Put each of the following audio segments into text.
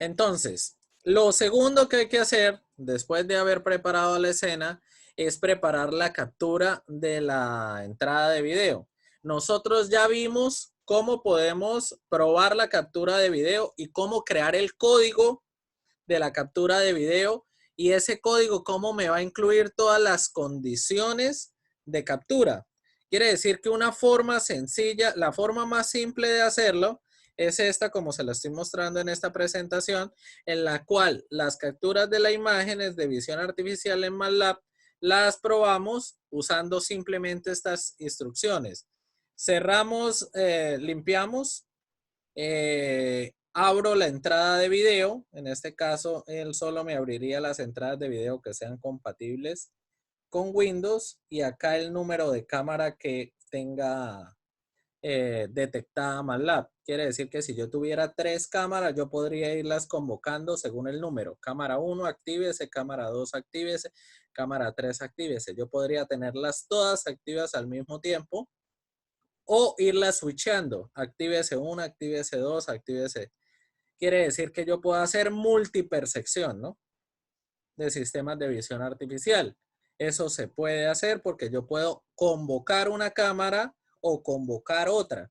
Entonces, lo segundo que hay que hacer después de haber preparado la escena es preparar la captura de la entrada de video. Nosotros ya vimos cómo podemos probar la captura de video y cómo crear el código de la captura de video, y ese código cómo me va a incluir todas las condiciones de captura. Quiere decir que una forma sencilla, la forma más simple de hacerlo es esta, como se la estoy mostrando en esta presentación, en la cual las capturas de las imágenes de visión artificial en MATLAB las probamos usando simplemente estas instrucciones. Cerramos, limpiamos, abro la entrada de video. En este caso, él solo me abriría las entradas de video que sean compatibles con Windows, y acá el número de cámara que tenga detectada MATLAB. Quiere decir que si yo tuviera 3 cámaras, yo podría irlas convocando según el número. Cámara 1, actívese; cámara 2, actívese; cámara 3, actívese. Yo podría tenerlas todas activas al mismo tiempo o irlas switchando. Actívese 1, actívese 2, actívese. Quiere decir que yo puedo hacer multipersección, ¿no?, de sistemas de visión artificial. Eso se puede hacer porque yo puedo convocar una cámara o convocar otra.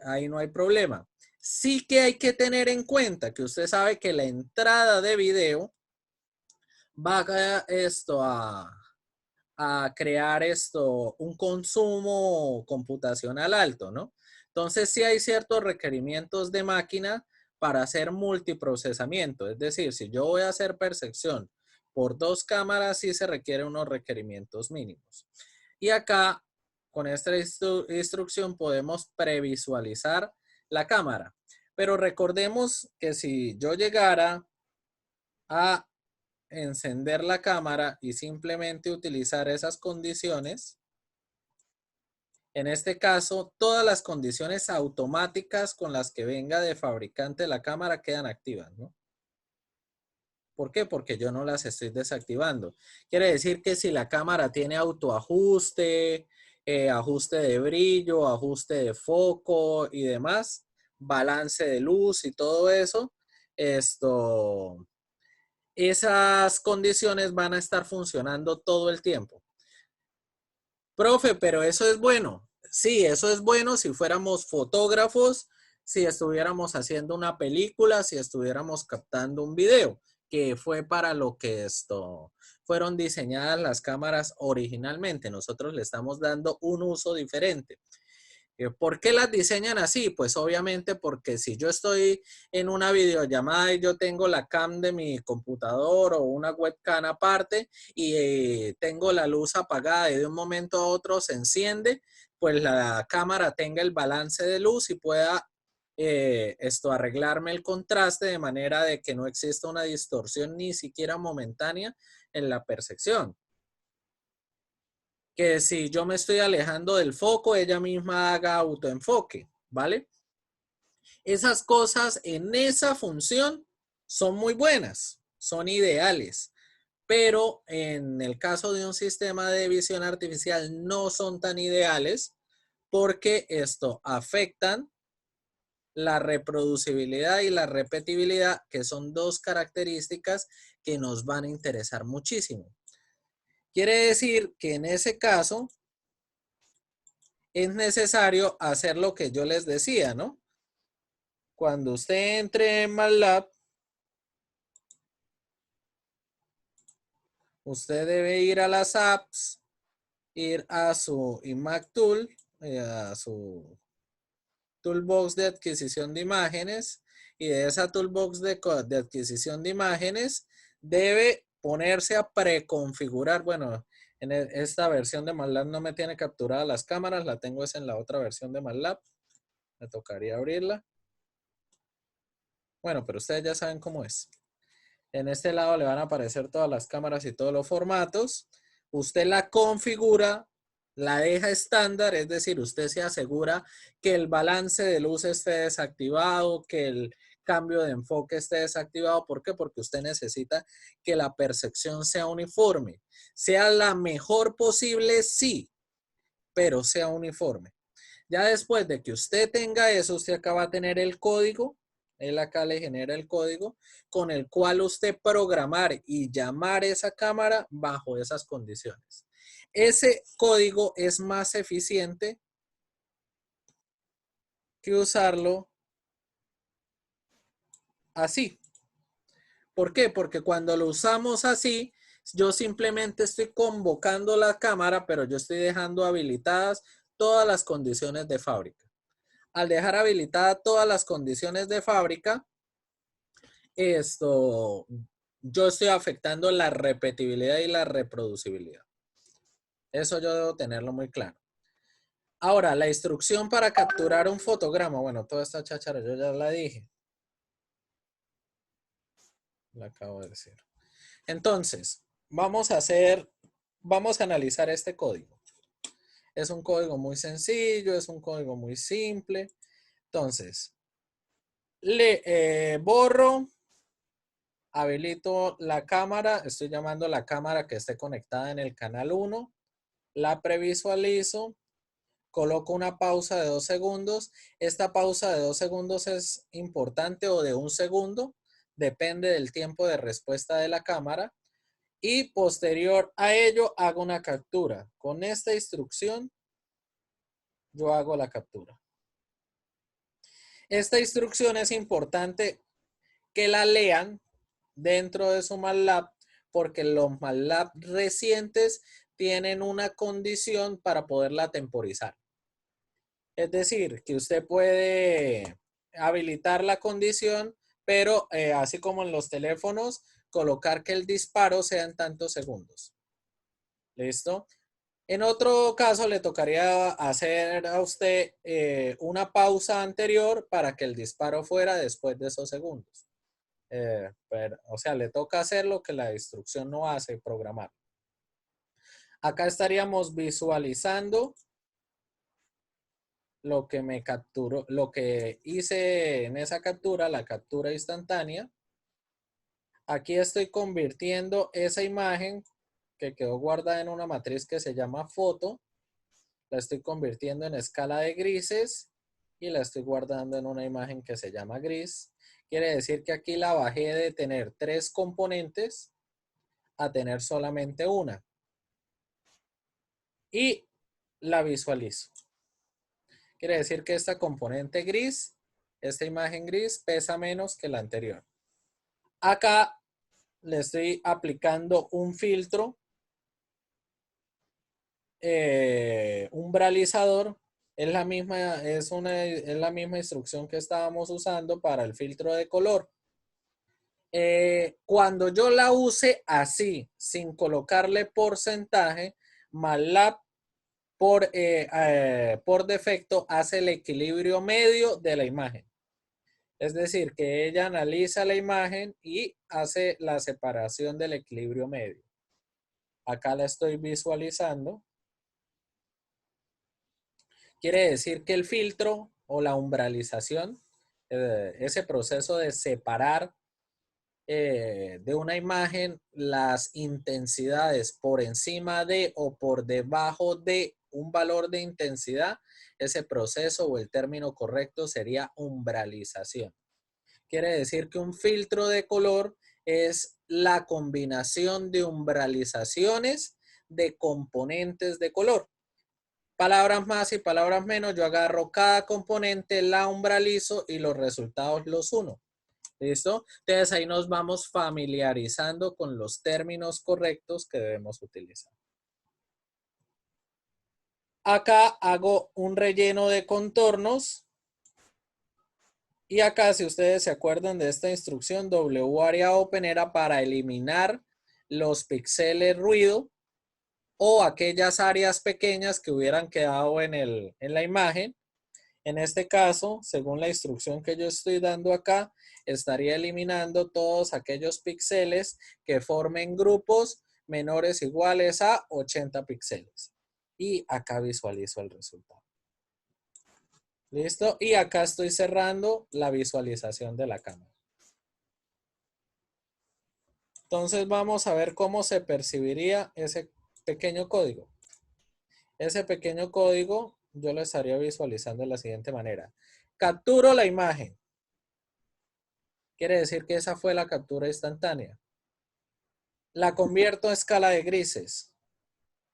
Ahí no hay problema. Sí que hay que tener en cuenta que usted sabe que la entrada de video va a crear un consumo computacional alto, ¿no? Entonces sí hay ciertos requerimientos de máquina para hacer multiprocesamiento. Es decir, si yo voy a hacer percepción por 2 cámaras, sí se requieren unos requerimientos mínimos. Y acá, con esta instrucción, podemos previsualizar la cámara. Pero recordemos que si yo llegara a encender la cámara y simplemente utilizar esas condiciones, en este caso, todas las condiciones automáticas con las que venga de fabricante la cámara quedan activas, ¿no? ¿Por qué? Porque yo no las estoy desactivando. Quiere decir que si la cámara tiene autoajuste, ajuste de brillo, ajuste de foco y demás, balance de luz y todo eso, esas condiciones van a estar funcionando todo el tiempo. Profe, pero eso es bueno. Sí, eso es bueno si fuéramos fotógrafos, si estuviéramos haciendo una película, si estuviéramos captando un video, que fue para lo que fueron diseñadas las cámaras originalmente. Nosotros le estamos dando un uso diferente. ¿Por qué las diseñan así? Pues obviamente porque si yo estoy en una videollamada y yo tengo la cam de mi computador o una webcam aparte y tengo la luz apagada y de un momento a otro se enciende, pues la cámara tenga el balance de luz y pueda arreglarme el contraste de manera de que no exista una distorsión ni siquiera momentánea en la percepción. Que si yo me estoy alejando del foco, ella misma haga autoenfoque, ¿vale? Esas cosas en esa función son muy buenas, son ideales, pero en el caso de un sistema de visión artificial no son tan ideales porque esto afectan la reproducibilidad y la repetibilidad, que son 2 características que nos van a interesar muchísimo. Quiere decir que en ese caso es necesario hacer lo que yo les decía, ¿no? Cuando usted entre en MATLAB, usted debe ir a las apps, ir a su iMac Tool, a su toolbox de adquisición de imágenes, y de esa toolbox de adquisición de imágenes debe ponerse a preconfigurar. Bueno, en esta versión de MATLAB no me tiene capturadas las cámaras, la tengo es en la otra versión de MATLAB. Me tocaría abrirla. Bueno, pero ustedes ya saben cómo es. En este lado le van a aparecer todas las cámaras y todos los formatos. Usted la configura, la deja estándar, es decir, usted se asegura que el balance de luz esté desactivado, que el cambio de enfoque esté desactivado. ¿Por qué? Porque usted necesita que la percepción sea uniforme. Sea la mejor posible, sí, pero sea uniforme. Ya después de que usted tenga eso, usted acá va a tener el código Él acá le genera el código con el cual usted programar y llamar esa cámara bajo esas condiciones. Ese código es más eficiente que usarlo así. ¿Por qué? Porque cuando lo usamos así, yo simplemente estoy convocando la cámara, pero yo estoy dejando habilitadas todas las condiciones de fábrica. Al dejar habilitadas todas las condiciones de fábrica, yo estoy afectando la repetibilidad y la reproducibilidad. Eso yo debo tenerlo muy claro. Ahora, la instrucción para capturar un fotograma. Bueno, toda esta cháchara yo ya la dije. La acabo de decir. Entonces, vamos a analizar este código. Es un código muy sencillo, es un código muy simple. Entonces, borro, habilito la cámara, estoy llamando a la cámara que esté conectada en el canal 1, la previsualizo, coloco una pausa de 2 segundos. Esta pausa de 2 segundos es importante o de 1 segundo, depende del tiempo de respuesta de la cámara. Y posterior a ello hago una captura. Con esta instrucción yo hago la captura. Esta instrucción es importante que la lean dentro de su MATLAB porque los MATLAB recientes tienen una condición para poderla temporizar. Es decir, que usted puede habilitar la condición, pero así como en los teléfonos, colocar que el disparo sea en tantos segundos. ¿Listo? En otro caso, le tocaría hacer a usted una pausa anterior para que el disparo fuera después de esos segundos. O sea, le toca hacer lo que la instrucción no hace, programar. Acá estaríamos visualizando lo que me capturó, lo que hice en esa captura, la captura instantánea. Aquí estoy convirtiendo esa imagen que quedó guardada en una matriz que se llama foto. La estoy convirtiendo en escala de grises y la estoy guardando en una imagen que se llama gris. Quiere decir que aquí la bajé de tener 3 componentes a tener solamente una. Y la visualizo. Quiere decir que esta componente gris, esta imagen gris, pesa menos que la anterior. Acá le estoy aplicando un filtro umbralizador. Es la misma instrucción que estábamos usando para el filtro de color. Cuando yo la use así, sin colocarle porcentaje, MATLAB por defecto hace el equilibrio medio de la imagen. Es decir, que ella analiza la imagen y hace la separación del equilibrio medio. Acá la estoy visualizando. Quiere decir que el filtro o la umbralización, ese proceso de separar de una imagen las intensidades por encima de o por debajo de un valor de intensidad, ese proceso o el término correcto sería umbralización. Quiere decir que un filtro de color es la combinación de umbralizaciones de componentes de color. Palabras más y palabras menos, yo agarro cada componente, la umbralizo y los resultados los uno. ¿Listo? Entonces ahí nos vamos familiarizando con los términos correctos que debemos utilizar. Acá hago un relleno de contornos. Y acá, si ustedes se acuerdan de esta instrucción, W área open era para eliminar los píxeles ruido o aquellas áreas pequeñas que hubieran quedado en la imagen. En este caso, según la instrucción que yo estoy dando acá, estaría eliminando todos aquellos píxeles que formen grupos menores o iguales a 80 píxeles. Y acá visualizo el resultado. ¿Listo? Y acá estoy cerrando la visualización de la cámara. Entonces vamos a ver cómo se percibiría ese pequeño código. Ese pequeño código yo lo estaría visualizando de la siguiente manera. Capturo la imagen. Quiere decir que esa fue la captura instantánea. La convierto a escala de grises.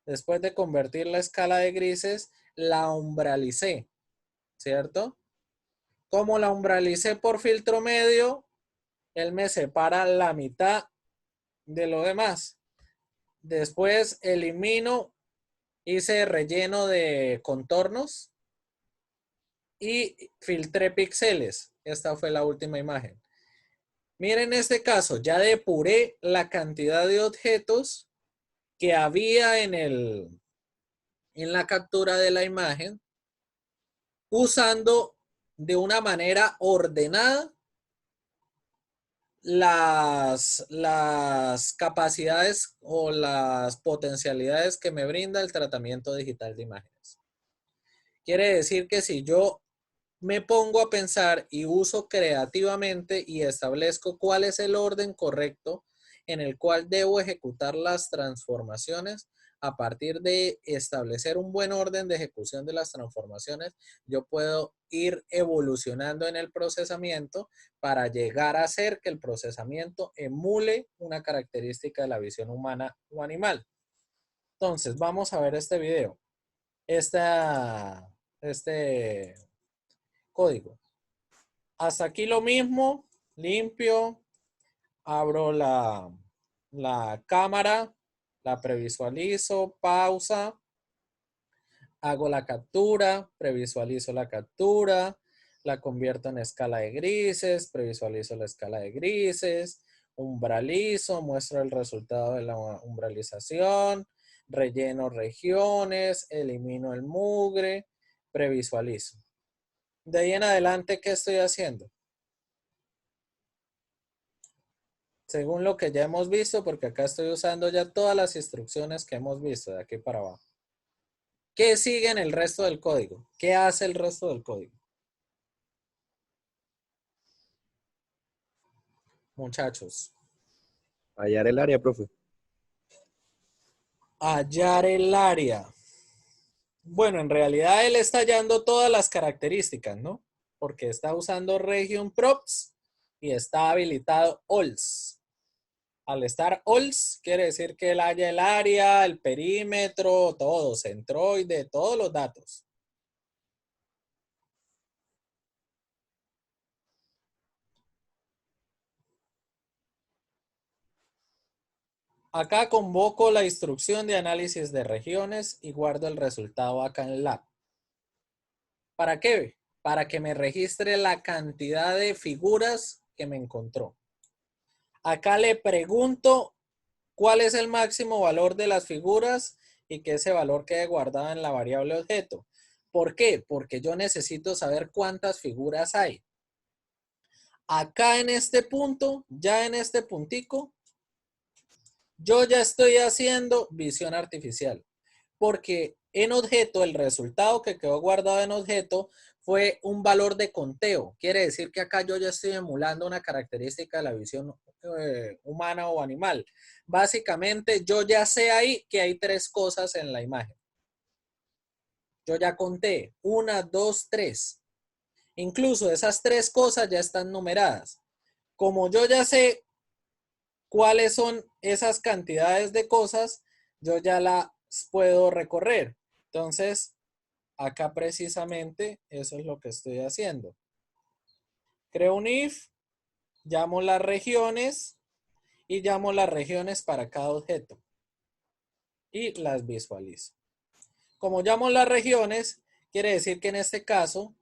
Después de convertir la escala de grises, la umbralicé, ¿cierto? Como la umbralicé por filtro medio, él me separa la mitad de lo demás. Después elimino, hice relleno de contornos y filtré píxeles. Esta fue la última imagen. Miren este caso, ya depuré la cantidad de objetos que había en la captura de la imagen usando de una manera ordenada las capacidades o las potencialidades que me brinda el tratamiento digital de imágenes. Quiere decir que si yo me pongo a pensar y uso creativamente y establezco cuál es el orden correcto en el cual debo ejecutar las transformaciones, a partir de establecer un buen orden de ejecución de las transformaciones, yo puedo ir evolucionando en el procesamiento para llegar a hacer que el procesamiento emule una característica de la visión humana o animal. Entonces, vamos a ver este video. Este código. Hasta aquí lo mismo, limpio, abro la cámara, la previsualizo, pausa, hago la captura, previsualizo la captura, la convierto en escala de grises, previsualizo la escala de grises, umbralizo, muestro el resultado de la umbralización, relleno regiones, elimino el mugre, previsualizo. De ahí en adelante, ¿qué estoy haciendo? Según lo que ya hemos visto, porque acá estoy usando ya todas las instrucciones que hemos visto de aquí para abajo. ¿Qué sigue en el resto del código? ¿Qué hace el resto del código? Muchachos. Hallar el área, profe. Hallar el área. Bueno, en realidad él está hallando todas las características, ¿no? Porque está usando region props y está habilitado alls. Al estar alls, quiere decir que él halla el área, el perímetro, todo, centroide, todos los datos. Acá convoco la instrucción de análisis de regiones y guardo el resultado acá en lab. ¿Para qué? Para que me registre la cantidad de figuras que me encontró. Acá le pregunto cuál es el máximo valor de las figuras y que ese valor quede guardado en la variable objeto. ¿Por qué? Porque yo necesito saber cuántas figuras hay. Acá en este punto, ya en este puntico, yo ya estoy haciendo visión artificial. Porque en objeto, el resultado que quedó guardado en objeto fue un valor de conteo. Quiere decir que acá yo ya estoy emulando una característica de la visión humana o animal. Básicamente, yo ya sé ahí que hay tres cosas en la imagen. Yo ya conté, 1, 2, 3. Incluso esas tres cosas ya están numeradas. Como yo ya sé cuáles son esas cantidades de cosas, yo ya las puedo recorrer. Entonces, acá precisamente eso es lo que estoy haciendo. Creo un if, llamo las regiones y llamo las regiones para cada objeto y las visualizo. Como llamo las regiones, quiere decir que en este caso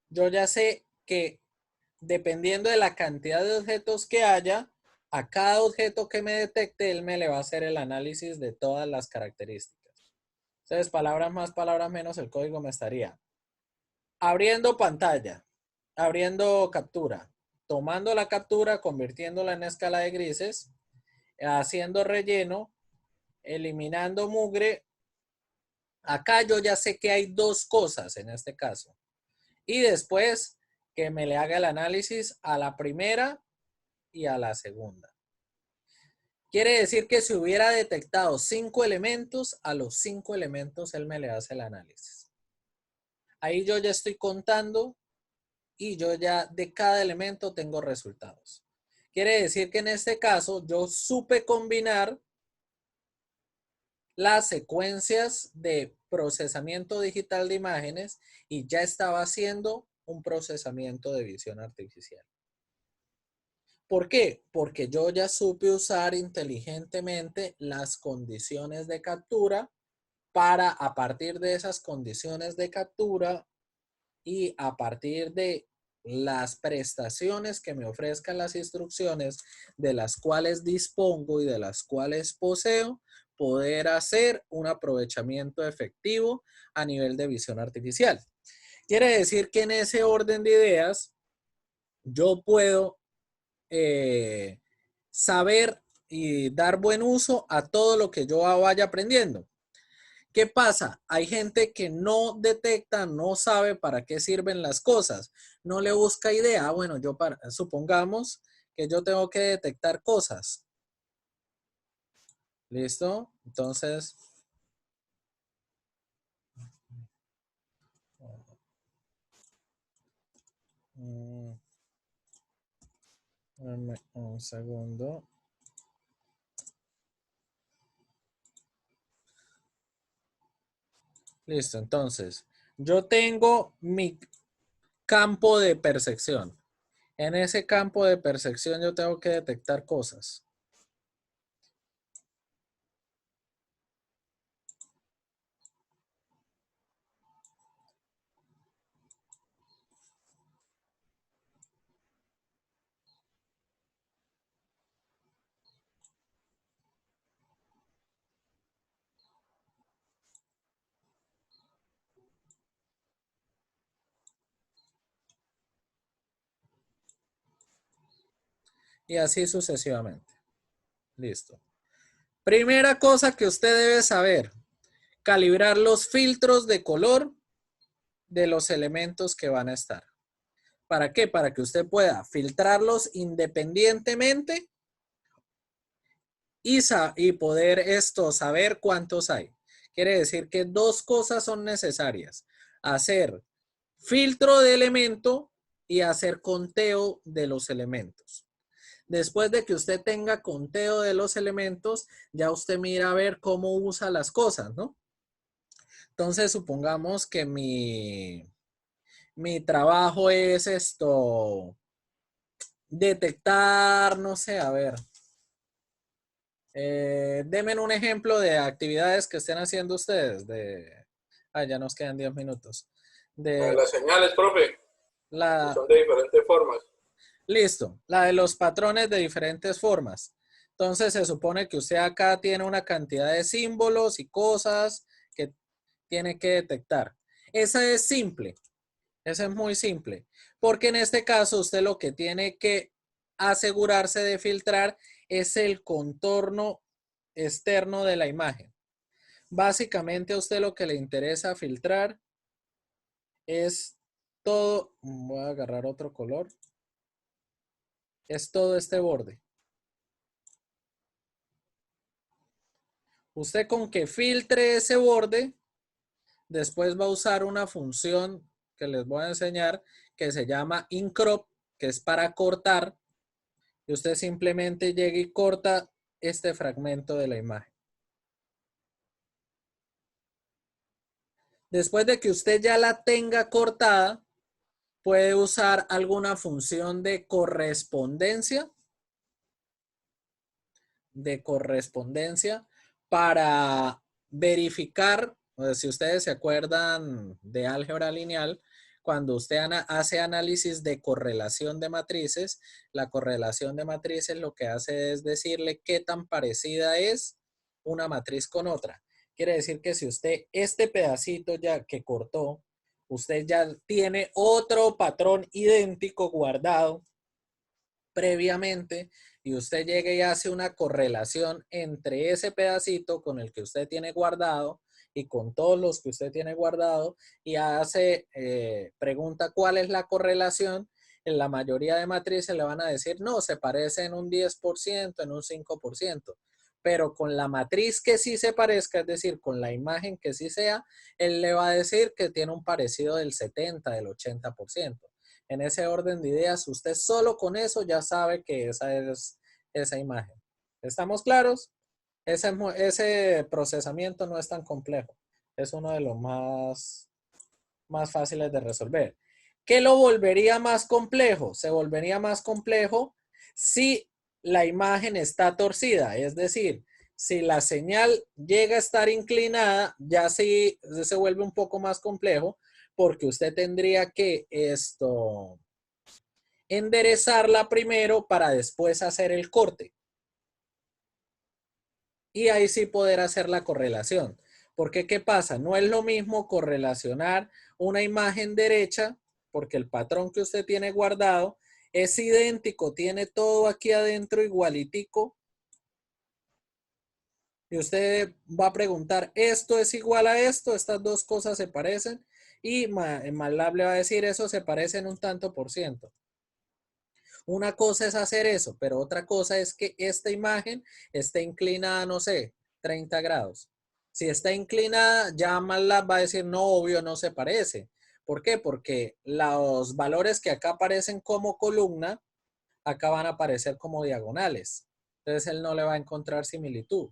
yo ya sé que dependiendo de la cantidad de objetos que haya, a cada objeto que me detecte, él me le va a hacer el análisis de todas las características. Entonces, palabras más, palabras menos, el código me estaría abriendo pantalla, abriendo captura, tomando la captura, convirtiéndola en escala de grises, haciendo relleno, eliminando mugre. Acá yo ya sé que hay dos cosas en este caso. Y después que me le haga el análisis a la primera y a la segunda. Quiere decir que si hubiera detectado 5 elementos, a los 5 elementos él me le hace el análisis. Ahí yo ya estoy contando y yo ya de cada elemento tengo resultados. Quiere decir que en este caso yo supe combinar las secuencias de procesamiento digital de imágenes y ya estaba haciendo un procesamiento de visión artificial. ¿Por qué? Porque yo ya supe usar inteligentemente las condiciones de captura para, a partir de esas condiciones de captura y a partir de las prestaciones que me ofrezcan las instrucciones de las cuales dispongo y de las cuales poseo, poder hacer un aprovechamiento efectivo a nivel de visión artificial. Quiere decir que en ese orden de ideas yo puedo saber y dar buen uso a todo lo que yo vaya aprendiendo. ¿Qué pasa? Hay gente que no detecta, no sabe para qué sirven las cosas, no le busca idea. Bueno, supongamos que yo tengo que detectar cosas. ¿Listo? Entonces, un segundo. Listo, entonces, yo tengo mi campo de percepción. En ese campo de percepción yo tengo que detectar cosas. Y así sucesivamente. Listo. Primera cosa que usted debe saber, calibrar los filtros de color de los elementos que van a estar. ¿Para qué? Para que usted pueda filtrarlos independientemente y poder saber cuántos hay. Quiere decir que dos cosas son necesarias. Hacer filtro de elemento y hacer conteo de los elementos. Después de que usted tenga conteo de los elementos, ya usted mira a ver cómo usa las cosas, ¿no? Entonces, supongamos que mi trabajo es detectar, no sé, a ver. Denme un ejemplo de actividades que estén haciendo ustedes. Ya nos quedan 10 minutos. Las señales, profe, que La, son de diferentes formas. listo, la de los patrones de diferentes formas. Entonces se supone que usted acá tiene una cantidad de símbolos y cosas que tiene que detectar. Esa es simple, esa es muy simple, porque en este caso usted lo que tiene que asegurarse de filtrar es el contorno externo de la imagen. Básicamente a usted lo que le interesa filtrar es todo, voy a agarrar otro color, es todo este borde. Usted con que filtre ese borde, después va a usar una función que les voy a enseñar que se llama incrop, que es para cortar, y usted simplemente llega y corta este fragmento de la imagen. Después de que usted ya la tenga cortada, puede usar alguna función de correspondencia para verificar, si ustedes se acuerdan de álgebra lineal, cuando usted hace análisis de correlación de matrices, la correlación de matrices lo que hace es decirle qué tan parecida es una matriz con otra. Quiere decir que si usted este pedacito ya que cortó, usted ya tiene otro patrón idéntico guardado previamente y usted llega y hace una correlación entre ese pedacito con el que usted tiene guardado y con todos los que usted tiene guardado y pregunta cuál es la correlación, en la mayoría de matrices le van a decir no, se parece en un 10%, en un 5%, pero con la matriz que sí se parezca, es decir, con la imagen que sí sea, él le va a decir que tiene un parecido del 70, del 80%. En ese orden de ideas, usted solo con eso ya sabe que esa es esa imagen. ¿Estamos claros? Ese procesamiento no es tan complejo. Es uno de los más fáciles de resolver. ¿Qué lo volvería más complejo? Se volvería más complejo si la imagen está torcida. Es decir, si la señal llega a estar inclinada, ya sí se vuelve un poco más complejo porque usted tendría que enderezarla primero para después hacer el corte. Y ahí sí poder hacer la correlación. Porque ¿qué pasa? No es lo mismo correlacionar una imagen derecha, porque el patrón que usted tiene guardado es idéntico, tiene todo aquí adentro igualitico. Y usted va a preguntar, ¿esto es igual a esto? Estas dos cosas se parecen. Y MATLAB le va a decir, eso se parece en un tanto por ciento. Una cosa es hacer eso, pero otra cosa es que esta imagen esté inclinada, no sé, 30 grados. Si está inclinada, ya MATLAB va a decir, no, obvio, no se parece. ¿Por qué? Porque los valores que acá aparecen como columna, acá van a aparecer como diagonales. Entonces, él no le va a encontrar similitud.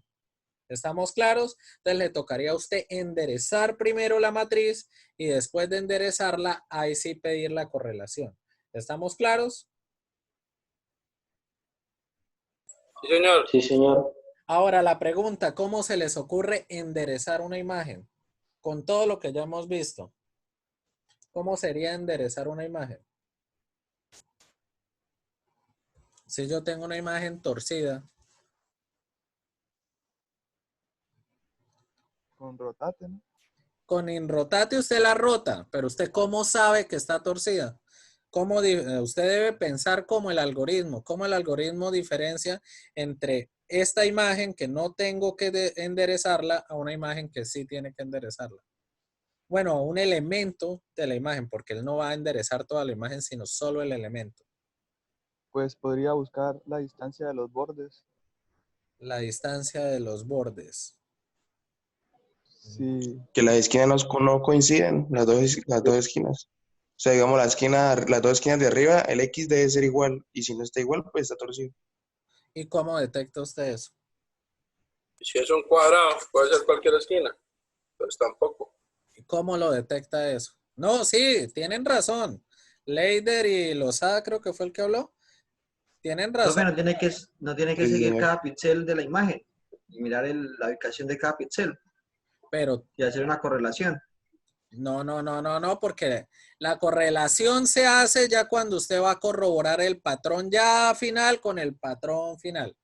¿Estamos claros? Entonces, le tocaría a usted enderezar primero la matriz y después de enderezarla, ahí sí pedir la correlación. ¿Estamos claros? Sí, señor. Sí, señor. Ahora la pregunta, ¿cómo se les ocurre enderezar una imagen? Con todo lo que ya hemos visto. ¿Cómo sería enderezar una imagen? Si yo tengo una imagen torcida. Con rotate, ¿no? Con InRotate usted la rota, pero usted ¿cómo sabe que está torcida? Usted debe pensar como el algoritmo diferencia entre esta imagen que no tengo que enderezarla a una imagen que sí tiene que enderezarla. Bueno, un elemento de la imagen, porque él no va a enderezar toda la imagen, sino solo el elemento. Pues podría buscar la distancia de los bordes. La distancia de los bordes. Sí, Que las esquinas no coinciden, las dos esquinas. O sea, digamos, las dos esquinas de arriba, el X debe ser igual. Y si no está igual, pues está torcido. ¿Y cómo detecta usted eso? Si es un cuadrado, puede ser cualquier esquina. Pues tampoco. ¿Y cómo lo detecta eso? No, sí, tienen razón. Leider y Lozada creo que fue el que habló. Tienen razón. Profe, no tiene que Sí, seguir señor. cada píxel de la imagen y mirar la ubicación de cada píxel Pero y hacer una correlación. no, porque la correlación se hace ya cuando usted va a corroborar el patrón ya final con el patrón final.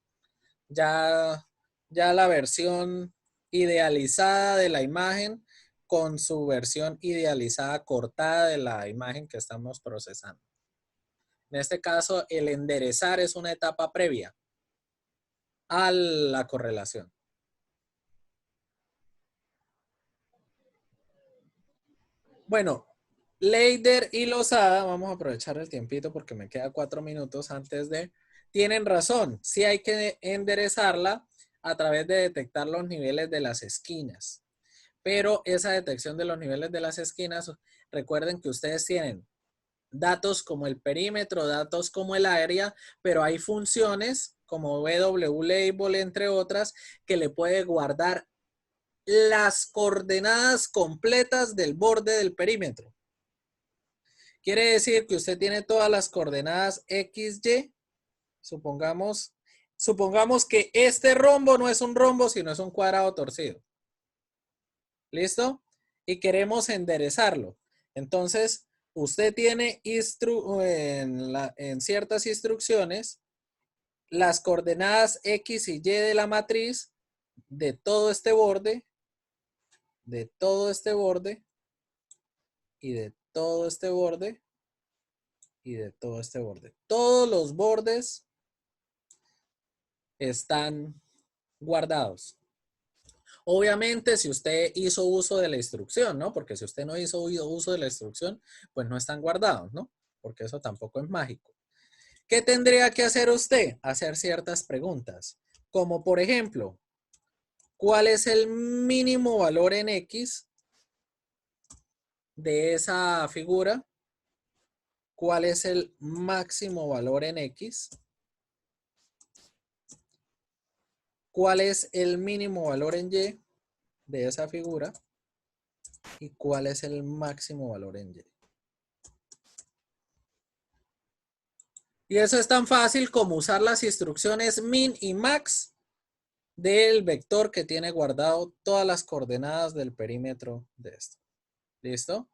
Ya la versión idealizada de la imagen con su versión idealizada cortada de la imagen que estamos procesando. En este caso, el enderezar es una etapa previa a la correlación. Bueno, Leider y Lozada, vamos a aprovechar el tiempito porque me queda 4 minutos antes de... Tienen razón, sí hay que enderezarla a través de detectar los niveles de las esquinas. Pero esa detección de los niveles de las esquinas, recuerden que ustedes tienen datos como el perímetro, datos como el área, pero hay funciones como WLabel, entre otras, que le puede guardar las coordenadas completas del borde del perímetro. Quiere decir que usted tiene todas las coordenadas X, Y. Supongamos que este rombo no es un rombo, sino es un cuadrado torcido. ¿Listo? Y queremos enderezarlo. Entonces, usted tiene en ciertas instrucciones las coordenadas X y Y de la matriz de todo este borde, de todo este borde, y de todo este borde, y de todo este borde. Todos los bordes están guardados. Obviamente, si usted hizo uso de la instrucción, ¿no? Porque si usted no hizo uso de la instrucción, pues no están guardados, ¿no? Porque eso tampoco es mágico. ¿Qué tendría que hacer usted? Hacer ciertas preguntas. Como por ejemplo, ¿cuál es el mínimo valor en X de esa figura? cuál es el máximo valor en X, cuál es el mínimo valor en Y de esa figura y cuál es el máximo valor en Y. Y eso es tan fácil como usar las instrucciones min y max del vector que tiene guardado todas las coordenadas del perímetro de esto. ¿Listo?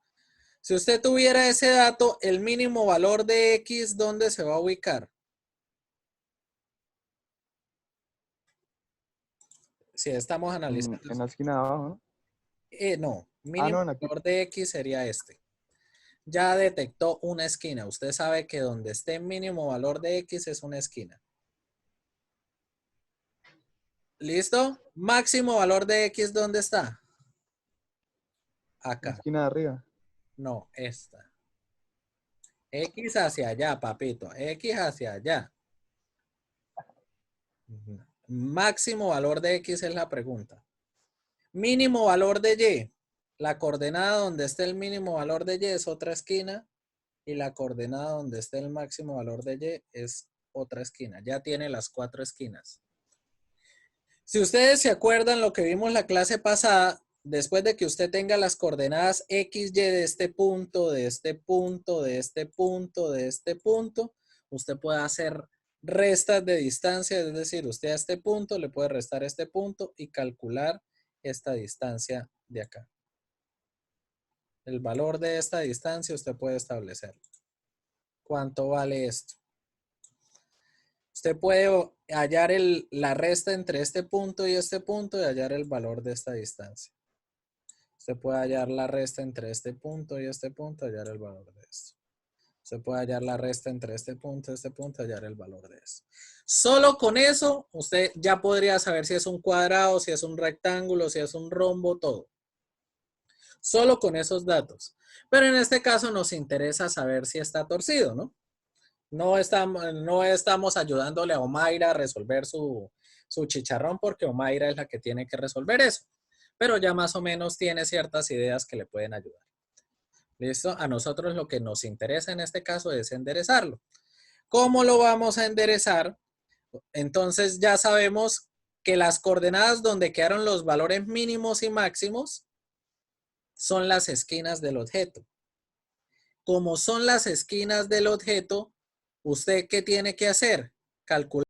Si usted tuviera ese dato, el mínimo valor de X, ¿dónde se va a ubicar? Si estamos analizando. En la esquina de abajo, ¿no? No, mínimo no, aquí. valor de X sería este. Ya detectó una esquina. Usted sabe que donde esté mínimo valor de X es una esquina. ¿Listo? Máximo valor de X, ¿dónde está? La Acá. esquina de arriba. No, esta. X hacia allá, papito. X hacia allá. Máximo valor de X es la pregunta. Mínimo valor de Y. La coordenada donde esté el mínimo valor de Y es otra esquina. Y la coordenada donde esté el máximo valor de Y es otra esquina. Ya tiene las 4 esquinas. Si ustedes se acuerdan lo que vimos la clase pasada, después de que usted tenga las coordenadas X, Y de este punto, de este punto, de este punto, de este punto, usted puede hacer restas de distancia, es decir, usted a este punto le puede restar este punto y calcular esta distancia de acá. El valor de esta distancia usted puede establecerlo. ¿Cuánto vale esto? Usted puede hallar la resta entre este punto y hallar el valor de esta distancia. Usted puede hallar la resta entre este punto y hallar el valor de esto. Usted puede hallar la resta entre este punto y hallar el valor de esto. Solo con eso, usted ya podría saber si es un cuadrado, si es un rectángulo, si es un rombo, todo. Solo con esos datos. Pero en este caso nos interesa saber si está torcido, ¿no? No estamos ayudándole a Omaira a resolver su chicharrón porque Omaira es la que tiene que resolver eso. Pero ya más o menos tiene ciertas ideas que le pueden ayudar. ¿Listo? A nosotros lo que nos interesa en este caso es enderezarlo. ¿Cómo lo vamos a enderezar? Entonces ya sabemos que las coordenadas donde quedaron los valores mínimos y máximos son las esquinas del objeto. Como son las esquinas del objeto, ¿usted qué tiene que hacer? Calcular